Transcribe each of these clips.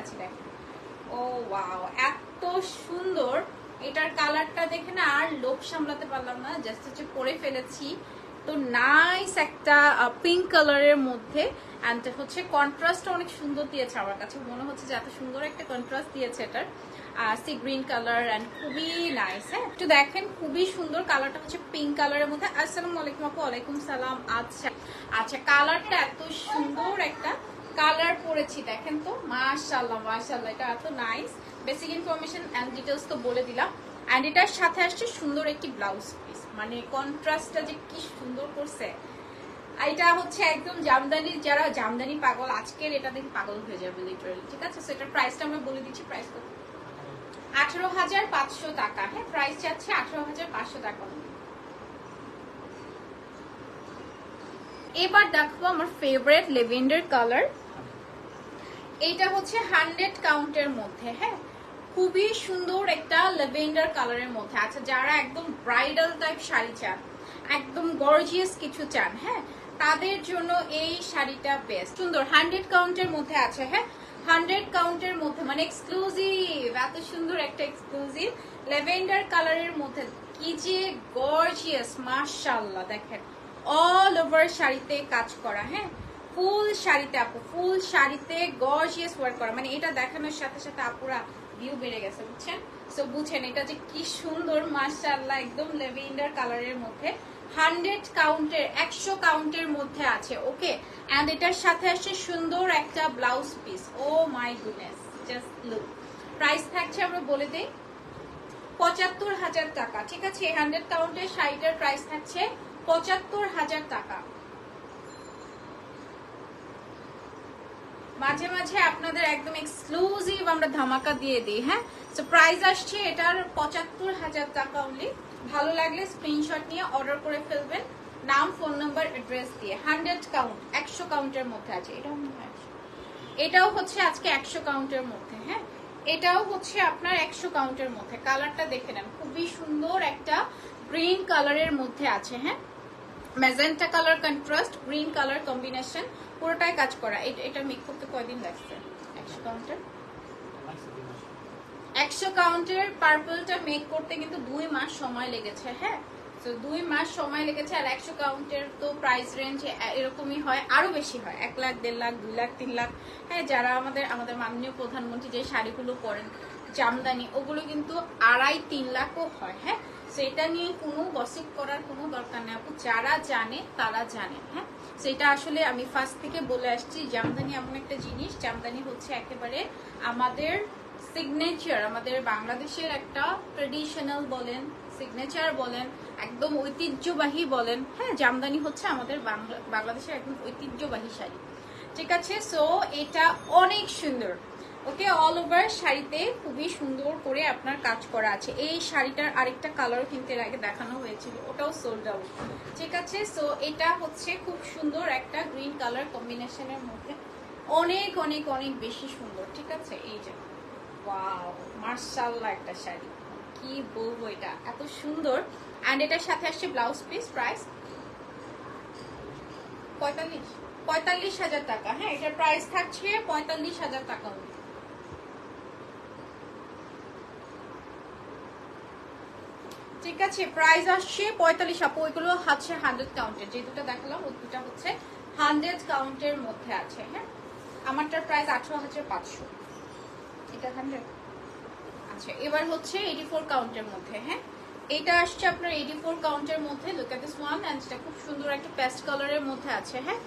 দেখাচ্ছি দেখেন। ও ওয়াও, এত সুন্দর। এটার কালারটা দেখে না আর লোভ সামলাতে পারলাম না, জাস্ট হচ্ছে পরে ফেলেছি। তো নাইস একটা পিঙ্ক কালারের মধ্যে, অ্যান্ড হচ্ছে কন্ট্রাস্টটা অনেক সুন্দর দিয়েছে। আমার কাছে মনে হচ্ছে যে এত সুন্দর একটা কন্ট্রাস্ট দিয়েছে এটার, সি গ্রিন কালার, অ্যান্ড খুবই নাইস। হ্যাঁ, একটু দেখেন, খুবই সুন্দর কালারটা হচ্ছে পিঙ্ক কালারের মধ্যে। আসসালামু আলাইকুম আপু। ওয়ালাইকুম সালাম। আচ্ছা আচ্ছা, কালারটা এত সুন্দর একটা কালার পরেছি, দেখেন তো, মাশাআল্লাহ মাশাআল্লাহ, এটা এত nice. Basic information and details তো বলে দিলাম, এন্ড এটার সাথে আসছে সুন্দর একটি ব্লাউজ পিস, মানে কন্ট্রাস্টটা যে কি সুন্দর করছে। এটা হচ্ছে একদম জামদানি, যারা জামদানি পাগল আজকের এটা দেখে পাগল হয়ে যাবে লিটারালি। ঠিক আছে, সেটার প্রাইসটা আমরা বলে দিচ্ছি। প্রাইস কত? 18,500 টাকা। হ্যাঁ, প্রাইস যাচ্ছে 18,500 টাকা। এবার দেখো আমার ফেভারিট লেভেন্ডার কালার। এইটা হচ্ছে 100 কাউন্টের মধ্যে। হ্যাঁ, খুবই সুন্দর একটা লেভেন্ডার কালারের মধ্যে। আচ্ছা, যারা একদম ব্রাইডাল টাইপ শাড়ি চান, একদম গর্জিয়াস কিছু চান, হ্যাঁ, তাদের জন্য এই শাড়িটা বেস্ট। সুন্দর 100 কাউন্টের মধ্যে আছে। হ্যাঁ, 100 কাউন্টের মধ্যে, মানে এক্সক্লুসিভ, এত সুন্দর একটা এক্সক্লুসিভ লেভেন্ডার কালারের মধ্যে। কি যে গর্জিয়াস, মাশাআল্লাহ। দেখেন অল ওভার শাড়িতে কাজ করা। হ্যাঁ, ফুল শাড়িতে আপু, ফুল শাড়িতে গর্জিয়াস ওয়ার্ক করা, মানে এটা দেখানোর সাথে সাথে আপুরা ভিউ বেড়ে গেছে, বুঝছেন? সো বুঝছেন এটা যে কি সুন্দর, মাশাআল্লাহ, একদম লেভেন্ডার কালারের মধ্যে 100 কাউন্টের, 100 কাউন্টের মধ্যে আছে। ওকে, এন্ড এটার সাথে আসছে সুন্দর একটা blouse piece. Oh my goodness, just look. Price থাকছে আমরা বলে দেই 75,000 টাকা। ঠিক আছে, 100 কাউন্টের শাড়িটার প্রাইস থাকছে 75,000 টাকা। মাঝে মাঝে আপনাদের একদম এক্সক্লুসিভ আমরা ধামাকা দিয়ে দিই। হ্যাঁ, তো প্রাইস আসছে এটার 75,000 টাকা অনলি। ভালো লাগলে স্ক্রিনশট নিয়ে অর্ডার করে ফেলবেন, নাম, ফোন নাম্বার, অ্যাড্রেস দিয়ে। 100 কাউন্ট, 100 কাউন্টের মধ্যে আছে। এটাও হচ্ছে আজকে 100 কাউন্টের মধ্যে। হ্যাঁ, এটাও হচ্ছে আপনার 100 কাউন্টের মধ্যে। কালারটা দেখে নেন, খুবই সুন্দর একটা গ্রিন কালারের মধ্যে আছে। হ্যাঁ, magenta colour contrast green colour combination, পুরোটাই কাজ করা। এটা মেক করতে কয়দিন লাগছে? 100 কাউন্টের, 100 কাউন্টের পার্পলটা মেক করতে কিন্তু 2 মাস সময় লেগেছে। হ্যাঁ, তো 2 মাস সময় লেগেছে। আর 100 কাউন্টের তো প্রাইস রেঞ্জ এরকমই হয়, আরো বেশি হয়, 1 লাখ, 1.5 লাখ, 2 লাখ, 3 লাখ। হ্যাঁ, যারা আমাদের মাননীয় প্রধানমন্ত্রী যে শাড়িগুলো পরেন জামদানি, ওগুলো কিন্তু 2.5-3 লাখও হয়। হ্যাঁ, সেটা নিয়ে কোনো গসিপ করার কোনো দরকার নেই আপু, যারা জানে তারা জানে। হ্যাঁ, সেটা আসলে আমি ফার্স্ট থেকে বলে আসছি, জামদানি এমন একটা জিনিস, জামদানি হচ্ছে একেবারে আমাদের সিগনেচার, আমাদের বাংলাদেশের একটা ট্রেডিশনাল বলেন, সিগনেচার বলেন, একদম ঐতিহ্যবাহী বলেন। হ্যাঁ, জামদানি হচ্ছে আমাদের বাংলাদেশের একদম ঐতিহ্যবাহী শাড়ি। ঠিক আছে, সো এটা অনেক সুন্দর। ওকে, অল ওভার শাড়িতে খুবই সুন্দর করে আপনার কাজ করা আছে। এই শাড়িটার আরেকটা কালারও কিন্তু এর আগে দেখানো হয়েছিল, ওটাও সোল্ড আউট। ঠিক আছে, সো এটা হচ্ছে খুব সুন্দর একটা গ্রিন কালার কম্বিনেশনের মধ্যে, অনেক অনেক অনেক বেশি সুন্দর। ঠিক আছে, এই যে ওয়াও, মাশাআল্লাহ একটা শাড়ি, কি বলবো, এটা এত সুন্দর। এন্ড এটার সাথে আসছে ব্লাউজ পিস। প্রাইস 45,000 টাকা। হ্যাঁ, এটার প্রাইস থাকছে 45,000 টাকা। ঠিক আছে, প্রাইস আসছে 45। আপু ওইগুলো হচ্ছে 100 কাউন্টের, যে দুটো দেখালাম ওই দুটো হচ্ছে 100 কাউন্টের মধ্যে আছে। হ্যাঁ, আমারটার প্রাইস 18,500, এটা 100। আচ্ছা, এবার হচ্ছে 84 কাউন্টের মধ্যে। হ্যাঁ, এটা আসছে আপনার 84 কাউন্টের মধ্যে। Look at this one, and এটা খুব সুন্দর একটা পেস্ট কালারের মধ্যে আছে। হ্যাঁ,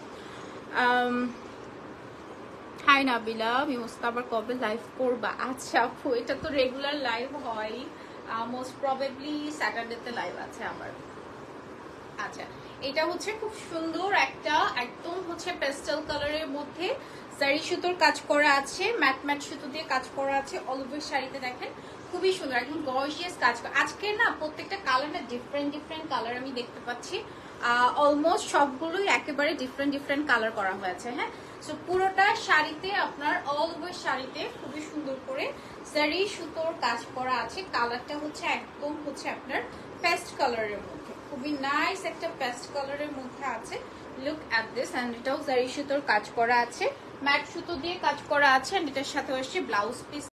হাই নাবিলা, মিমোস্তা আবার কবে লাইভ করবা? আচ্ছা আপু, এটা তো রেগুলার লাইভ হয়, মোস্ট প্রবাবলি স্যাটারডেতে লাইভ আছে আবার। আচ্ছা, এটা হচ্ছে খুব সুন্দর একটা একদম হচ্ছে পেস্টেল কালারের মধ্যে জারি সুতোর কাজ করা আছে, ম্যাট ম্যাট সুতো দিয়ে কাজ করা আছে। অল ওভার শাড়িতে দেখেন খুবই সুন্দর, একদম গর্জিয়াস কাজ করা। আজকে না প্রত্যেকটা কালার না ডিফারেন্ট ডিফারেন্ট কালার আমি দেখতে পাচ্ছি, অলমোস্ট সবগুলোই একেবারে ডিফারেন্ট ডিফারেন্ট কালার করা হয়েছে। হ্যাঁ, সো পুরোটা শাড়িতে আপনার অল ওভার শাড়িতে খুবই সুন্দর করে জারি সুতোর কাজ করা আছে। কালারটা হচ্ছে একদম হচ্ছে আপনার পেস্ট কালারের মধ্যে, খুবই নাইস একটা পেস্ট কালারের মধ্যে আছে। লুক এট দিস, এন্ড এটাও জারি সুতোর কাজ করা আছে। ম্যাট সুতো দিয়ে কাজ করা আছে, এটার সাথে আসছে ব্লাউজ পিস